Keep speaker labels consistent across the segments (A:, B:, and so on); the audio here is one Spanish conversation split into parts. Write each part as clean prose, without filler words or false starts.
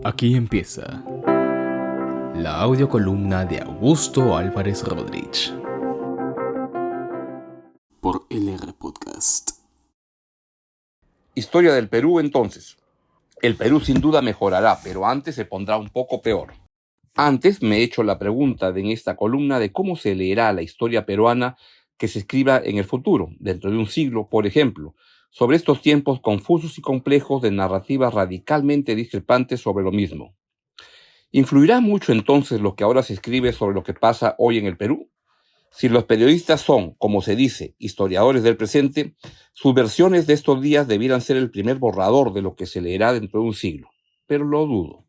A: Aquí empieza la audiocolumna de Augusto Álvarez Rodríguez por LR Podcast.
B: Historia del Perú entonces. El Perú sin duda mejorará, pero antes se pondrá un poco peor. Antes me he hecho la pregunta en esta columna de cómo se leerá la historia peruana que se escriba en el futuro, dentro de un siglo, por ejemplo, sobre estos tiempos confusos y complejos de narrativas radicalmente discrepantes sobre lo mismo. ¿Influirá mucho entonces lo que ahora se escribe sobre lo que pasa hoy en el Perú? Si los periodistas son, como se dice, historiadores del presente, sus versiones de estos días debieran ser el primer borrador de lo que se leerá dentro de un siglo, pero lo dudo.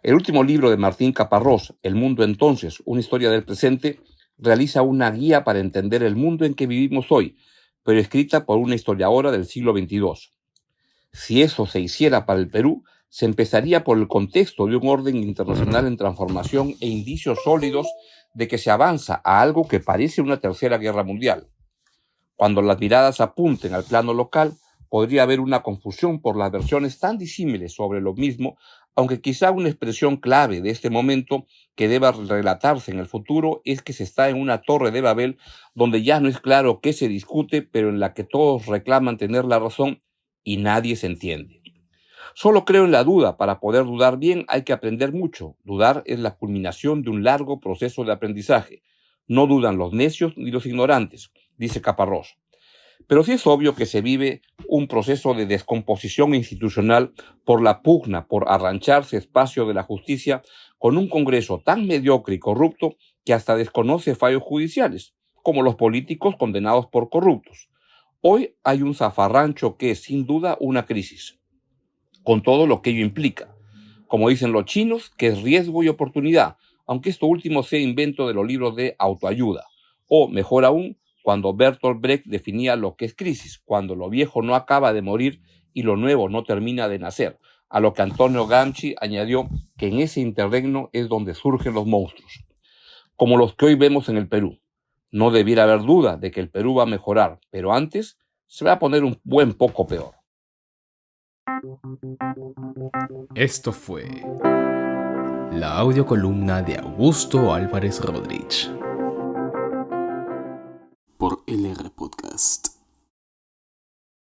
B: El último libro de Martín Caparrós, El mundo entonces, una historia del presente, realiza una guía para entender el mundo en que vivimos hoy, pero escrita por una historiadora del siglo XXII. Si eso se hiciera para el Perú, se empezaría por el contexto de un orden internacional en transformación e indicios sólidos de que se avanza a algo que parece una tercera guerra mundial. Cuando las miradas apunten al plano local, podría haber una confusión por las versiones tan disímiles sobre lo mismo, aunque quizá una expresión clave de este momento que deba relatarse en el futuro es que se está en una torre de Babel donde ya no es claro qué se discute, pero en la que todos reclaman tener la razón y nadie se entiende. Solo creo en la duda. Para poder dudar bien hay que aprender mucho. Dudar es la culminación de un largo proceso de aprendizaje. No dudan los necios ni los ignorantes, dice Caparrós. Pero sí es obvio que se vive un proceso de descomposición institucional por la pugna por arrancharse espacio de la justicia con un Congreso tan mediocre y corrupto que hasta desconoce fallos judiciales, como los políticos condenados por corruptos. Hoy hay un zafarrancho que es sin duda una crisis, con todo lo que ello implica. Como dicen los chinos, que es riesgo y oportunidad, aunque esto último sea invento de los libros de autoayuda. O, mejor aún, cuando Bertolt Brecht definía lo que es crisis, cuando lo viejo no acaba de morir y lo nuevo no termina de nacer, a lo que Antonio Gramsci añadió que en ese interregno es donde surgen los monstruos, como los que hoy vemos en el Perú. No debiera haber duda de que el Perú va a mejorar, pero antes se va a poner un buen poco peor.
A: Esto fue la audiocolumna de Augusto Álvarez Rodríguez por LR Podcast.